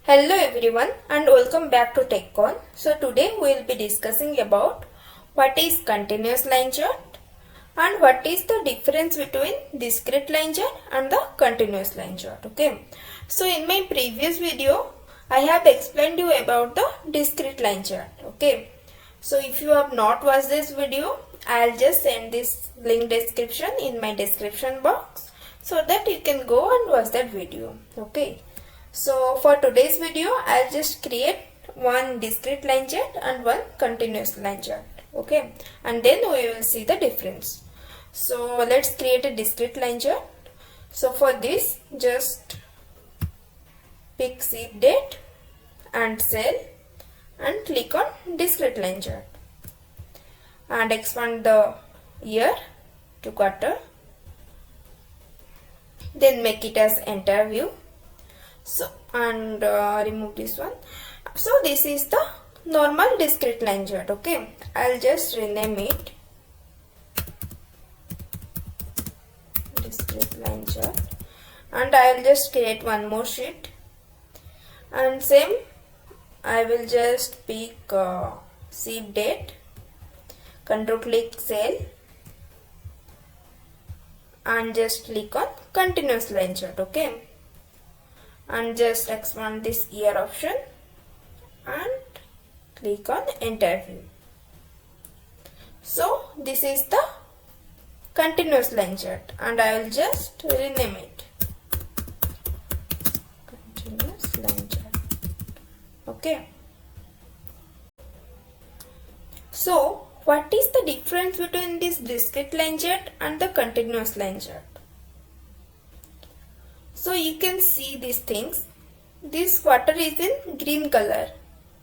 Hello everyone and welcome back to Conn. So today we will be discussing about what is continuous line chart and what is the difference between discrete line chart and the continuous line chart. Okay. So in my previous video I have explained you about the discrete line chart. Okay. So if you have not watched this video, I'll just send this link description in my description box so that you can go and watch that video. Okay. So for today's video, I'll just create one discrete line chart and one continuous line chart. Okay. And then we will see the difference. So let's create a discrete line chart. So for this, just pick ship date and cell and click on discrete line chart. And expand the year to quarter. Then make it as entire view. So and remove this one. So this is the normal discrete line chart. Okay, I'll just rename it discrete line chart, and I'll just create one more sheet. And same, I will just pick ship date, control click cell, and just click on continuous line chart. Okay. And just expand this year option and click on entire view. So this is the continuous line chart and I will just rename it continuous line chart. Okay. So what is the difference between this discrete line chart and the continuous line chart? So you can see these things. This quarter is in green color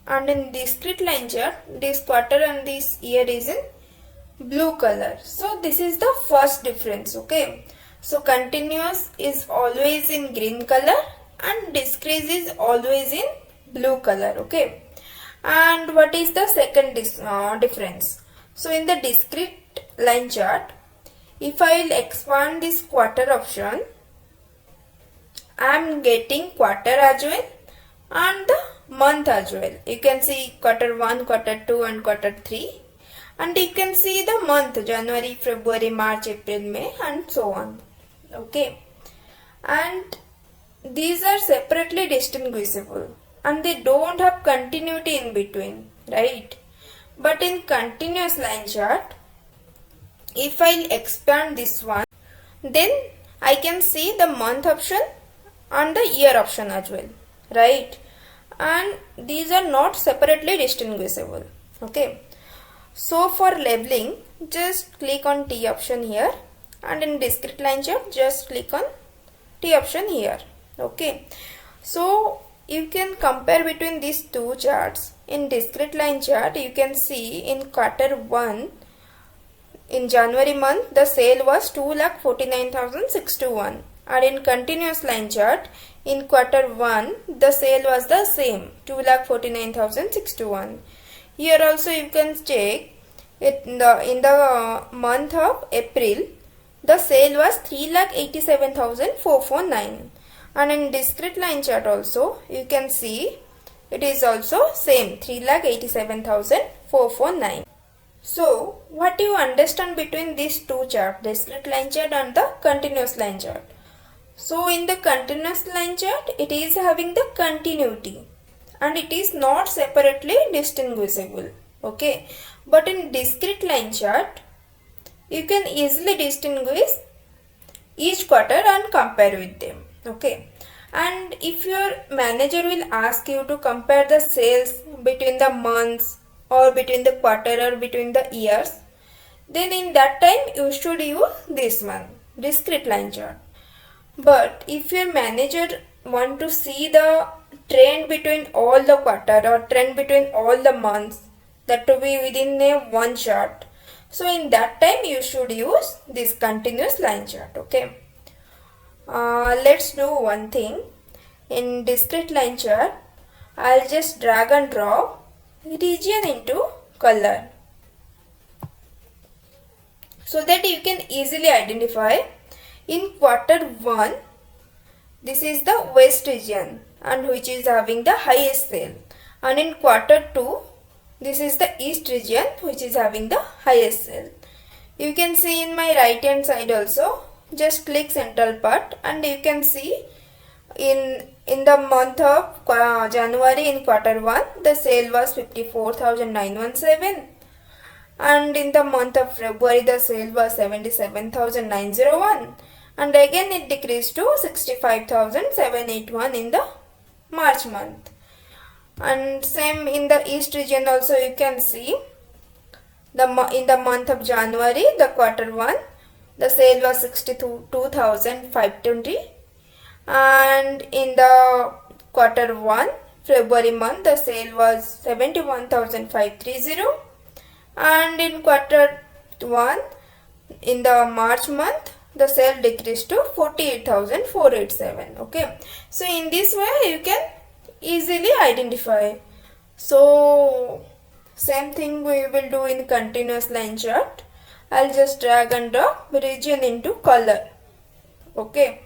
and in discrete line chart this quarter and this year is in blue color. So this is the first difference. Okay. So continuous is always in green color and discrete is always in blue color. Okay. And what is the second difference? So in the discrete line chart, if I will expand this quarter option, I am getting quarter as well and the month as well. You can see quarter 1, quarter 2 and quarter 3. And you can see the month January, February, March, April, May and so on. Okay. And these are separately distinguishable and they don't have continuity in between. Right. But in continuous line chart, if I expand this one, then I can see the month option and the year option as well, right? And these are not separately distinguishable. Okay. So for labeling, just click on T option here, and in discrete line chart, just click on T option here. Okay. So you can compare between these two charts. In discrete line chart, you can see in quarter 1, in January month, the sale was 2,49,061. And in continuous line chart, in quarter 1, the sale was the same, 2,49,061. Here also you can check it in the month of April, the sale was 3,87,449. And in discrete line chart also, you can see it is also same, 3,87,449. So, what do you understand between these two charts, discrete line chart and the continuous line chart? So in the continuous line chart, it is having the continuity and it is not separately distinguishable. Okay. But in discrete line chart, you can easily distinguish each quarter and compare with them. Okay. And if your manager will ask you to compare the sales between the months or between the quarter or between the years, then in that time you should use this one, discrete line chart. But if your manager want to see the trend between all the quarter or trend between all the months, that to be within one chart, so in that time you should use this continuous line chart. Okay. Let's do one thing. In discrete line chart, I'll just drag and drop region into color so that you can easily identify. In quarter 1, this is the west region and which is having the highest sale. And in quarter 2, this is the east region which is having the highest sale. You can see in my right hand side also. Just click central part and you can see in the month of January in quarter 1 the sale was 54,917, and in the month of February the sale was 77,901, and again it decreased to 65,781 in the March month. And same in the east region also you can see in the month of January the quarter 1 the sale was 62,520, and in the quarter 1 February month the sale was 71,530, and in quarter 1 in the March month the sale decreased to 48,487. Okay, so in this way you can easily identify. So same thing we will do in continuous line chart. I'll just drag and drop region into color. Okay,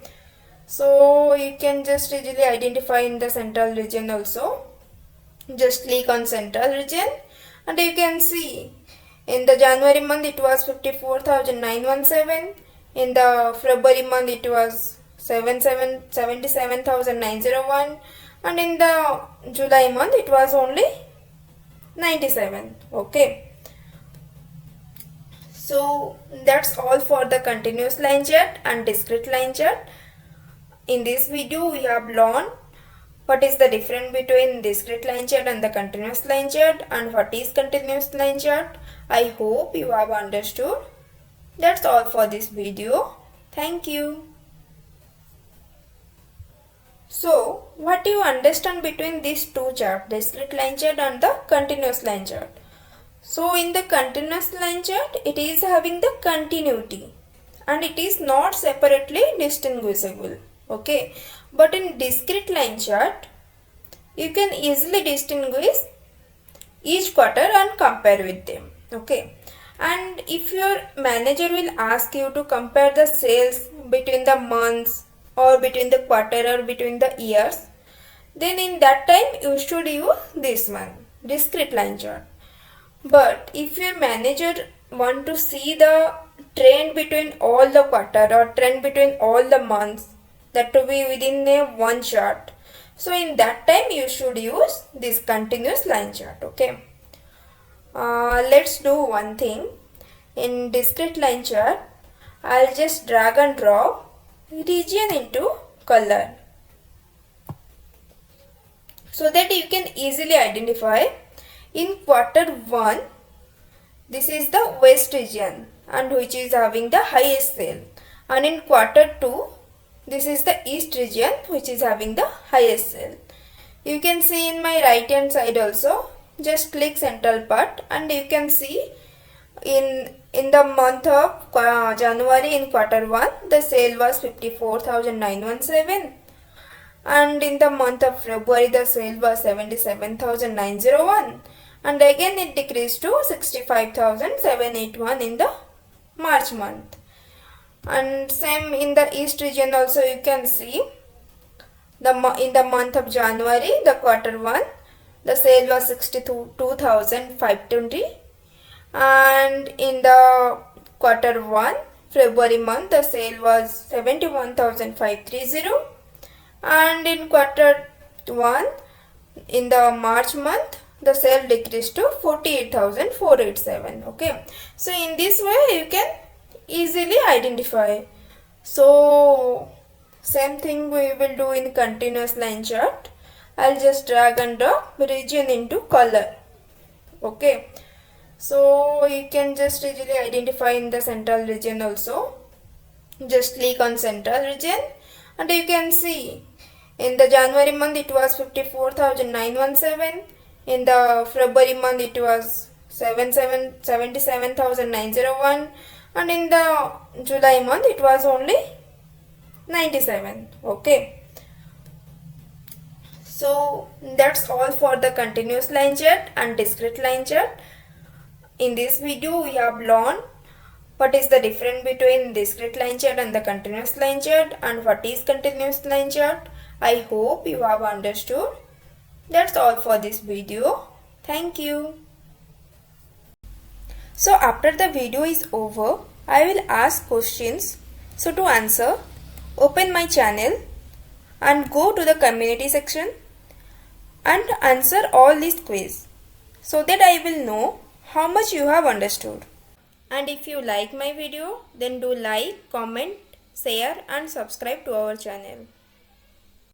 so you can just easily identify in the central region also. Just click on central region and you can see in the January month it was 54,917, in the February month it was 77,901, and in the July month it was only 97. Okay, so that's all for the continuous line chart and discrete line chart. In this video we have learned what is the difference between discrete line chart and the continuous line chart, and what is continuous line chart. I hope you have understood. That's all for this video. Thank you. So, what do you understand between these two charts, discrete line chart and the continuous line chart? So, in the continuous line chart, it is having the continuity and it is not separately distinguishable. Okay, but in discrete line chart, you can easily distinguish each quarter and compare with them. Okay, and if your manager will ask you to compare the sales between the months or between the quarter or between the years, then in that time you should use this one, discrete line chart. But if your manager want to see the trend between all the quarter or trend between all the months, that to be within a one chart, so in that time you should use this continuous line chart. Okay, let's do one thing. In discrete line chart, I'll just drag and drop region into color so that you can easily identify. In quarter 1, this is the west region and which is having the highest sale, and in quarter 2 this is the east region which is having the highest sale. You can see in my right hand side also. Just click central part and you can see in the month of January in quarter 1 the sale was 54,917, and in the month of February the sale was 77,901, and again it decreased to 65,781 in the March month. And same in the east region also you can see in the month of January the quarter 1 the sale was 62,520, and in the quarter 1 February month the sale was 71,530, and in quarter 1 in the March month the sale decreased to 48,487. Okay, so in this way you can easily identify. So same thing we will do in continuous line chart. I'll just drag and drop region into color. Okay, so you can just easily identify in the central region also. Just click on central region and you can see in the January month it was 54,917, in the February month it was 77,901, and in the July month it was only 97. Okay, so that's all for the continuous line chart and discrete line chart. In this video we have learned what is the difference between discrete line chart and the continuous line chart, and what is continuous line chart. I hope you have understood. That's all for this video. Thank you. So after the video is over, I will ask questions. So to answer, open my channel and go to the community section and answer all these quiz so that I will know how much you have understood. And if you like my video, then do like, comment, share and subscribe to our channel.